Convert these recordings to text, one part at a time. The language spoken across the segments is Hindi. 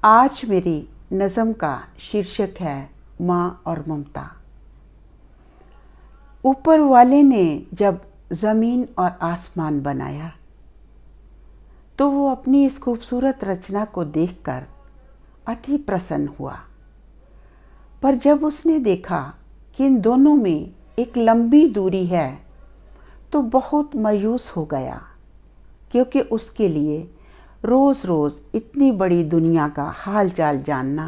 आज मेरी नज़म का शीर्षक है माँ और ममता। ऊपर वाले ने जब ज़मीन और आसमान बनाया तो वो अपनी इस खूबसूरत रचना को देखकर अति प्रसन्न हुआ। पर जब उसने देखा कि इन दोनों में एक लंबी दूरी है तो बहुत मायूस हो गया, क्योंकि उसके लिए रोज़ रोज़ इतनी बड़ी दुनिया का हाल चाल जानना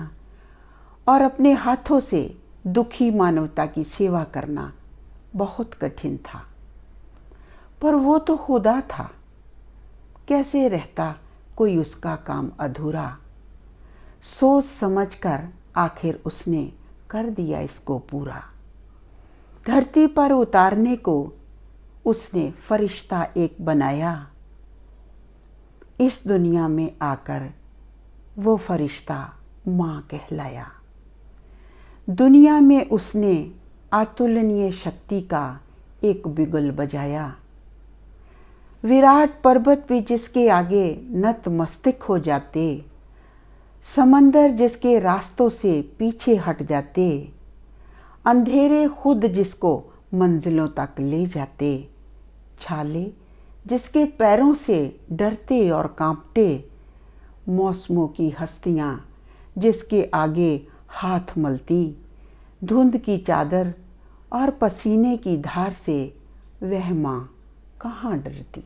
और अपने हाथों से दुखी मानवता की सेवा करना बहुत कठिन था। पर वो तो खुदा था, कैसे रहता कोई उसका काम अधूरा। सोच समझकर आखिर उसने कर दिया इसको पूरा। धरती पर उतारने को उसने फरिश्ता एक बनाया। इस दुनिया में आकर वो फरिश्ता माँ कहलाया। दुनिया में उसने अतुलनीय शक्ति का एक बिगुल बजाया। विराट पर्वत भी जिसके आगे नतमस्तक हो जाते, समंदर जिसके रास्तों से पीछे हट जाते, अंधेरे खुद जिसको मंजिलों तक ले जाते, छाले जिसके पैरों से डरते और कांपते, मौसमों की हस्तियाँ जिसके आगे हाथ मलती, धुंध की चादर और पसीने की धार से वह माँ कहाँ डरती।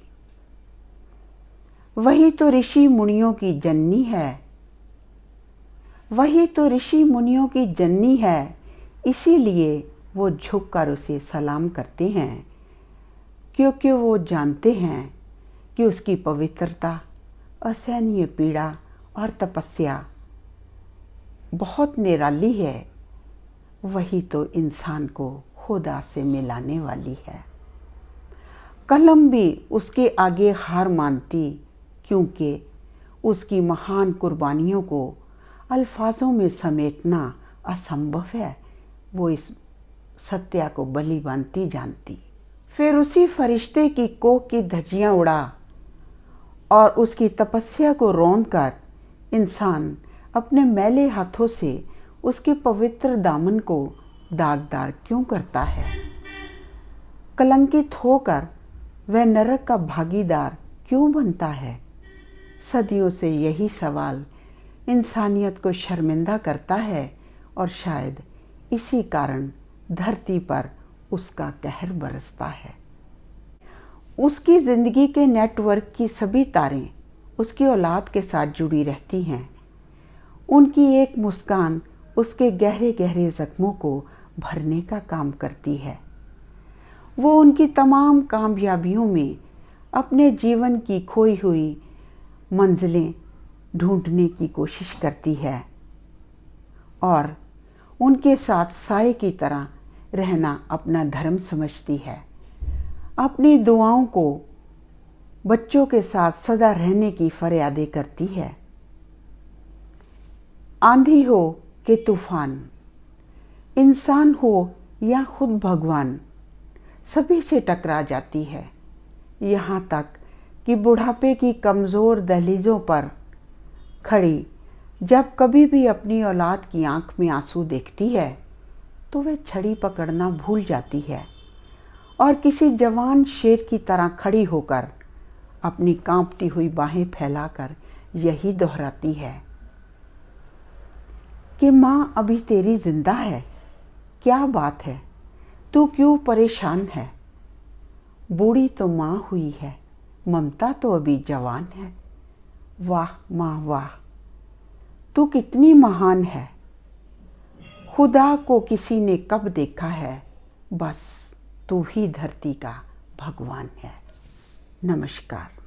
वही तो ऋषि मुनियों की जननी है, वही तो ऋषि मुनियों की जननी है। इसीलिए वो झुककर उसे सलाम करते हैं, क्योंकि वो जानते हैं कि उसकी पवित्रता, असहनीय पीड़ा और तपस्या बहुत निराली है। वही तो इंसान को खुदा से मिलाने वाली है। कलम भी उसके आगे हार मानती, क्योंकि उसकी महान कुर्बानियों को अल्फाजों में समेटना असंभव है। वो इस सत्या को बलि बानती जानती। फिर उसी फरिश्ते की कोख की धज्जियाँ उड़ा और उसकी तपस्या को रौंद कर इंसान अपने मैले हाथों से उसके पवित्र दामन को दागदार क्यों करता है। कलंकित होकर वह नरक का भागीदार क्यों बनता है। सदियों से यही सवाल इंसानियत को शर्मिंदा करता है और शायद इसी कारण धरती पर उसका कहर बरसता है। उसकी ज़िंदगी के नेटवर्क की सभी तारें उसकी औलाद के साथ जुड़ी रहती हैं। उनकी एक मुस्कान उसके गहरे गहरे ज़ख्मों को भरने का काम करती है। वो उनकी तमाम कामयाबियों में अपने जीवन की खोई हुई मंजिलें ढूंढने की कोशिश करती है और उनके साथ साए की तरह रहना अपना धर्म समझती है। अपनी दुआओं को बच्चों के साथ सदा रहने की फरियादें करती है। आंधी हो कि तूफान, इंसान हो या खुद भगवान, सभी से टकरा जाती है। यहाँ तक कि बुढ़ापे की कमज़ोर दहलीजों पर खड़ी जब कभी भी अपनी औलाद की आंख में आंसू देखती है तो वह छड़ी पकड़ना भूल जाती है और किसी जवान शेर की तरह खड़ी होकर अपनी कांपती हुई बाहें फैलाकर यही दोहराती है कि माँ अभी तेरी जिंदा है। क्या बात है, तू क्यों परेशान है। बूढ़ी तो माँ हुई है, ममता तो अभी जवान है। वाह माँ वाह, तू कितनी महान है। खुदा को किसी ने कब देखा है, बस तू ही धरती का भगवान है। नमस्कार।